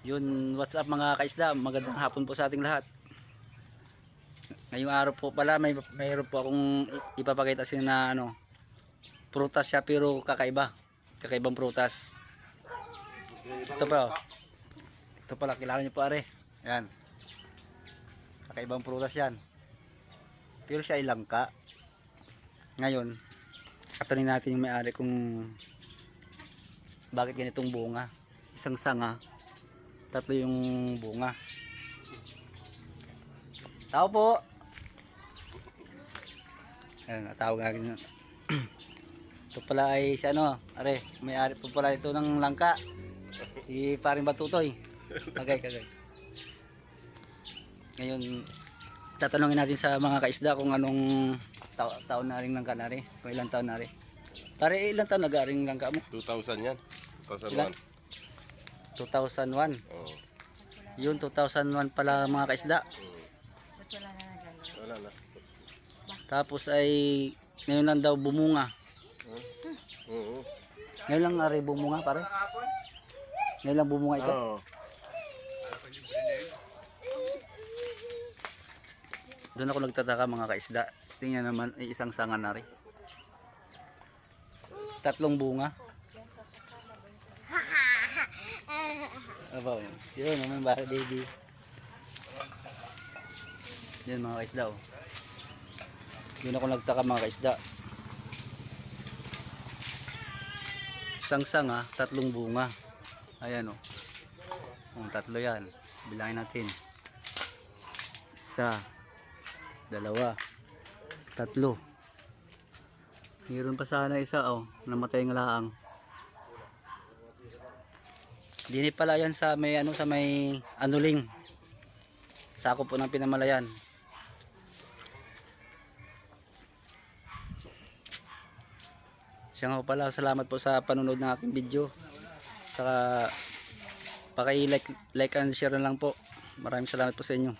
Yun, what's up mga kaisda? Magandang hapon po sa ating lahat. Ngayong araw po pala mayroon po akong ipapakita sa inyo na prutas siya pero kakaiba. Kakaibang prutas. Ito pa. Ito pala, kilala niyo po are. Ayan. Kakaibang prutas yan. Pero siya ay langka. Ngayon, katanin natin yung may-ari kung bakit ganitong bunga. Isang sanga, tatlo yung bunga. Tao po. Ayan, natawag natin. Ito pala ay si are, may-ari po pala ito ng langka. Si Paring Batutoy. Kagay. Ngayon, tatanungin natin sa mga kaisda kung anong taon na rin langka na rin. Kung ilang taon na rin. Pare, ilang taon nag-aring langka mo? 2000 yan. 2001. Ilan? 2001. Oo. Yun, 2001 pala mga kaisda. Wala na. Tapos ay ngayon lang daw bumunga. Oo. Ngayon lang ari bumunga pare. Ngayon lang bumunga ito. Oo. Doon ako nagtataka mga kaisda. Tingnan naman ay isang sanga na rin. Tatlong bunga. Abaw. Yun naman ba baby. Yan mga kaisda oh. Doon ako nagtaka mga kaisda. Isang sanga, tatlong bunga. Ayan oh. Tatlo yan. Bilangin natin. Isa, dalawa, tatlo. Mayroon pa sana isa oh, namatay ng laang. Dini pala yan sa may sa may anuling. Sako po ng Pinamalayan. Siya nga pala, salamat po sa panonood ng aking video. Saka paki-like and share na lang po. Maraming salamat po sa inyo.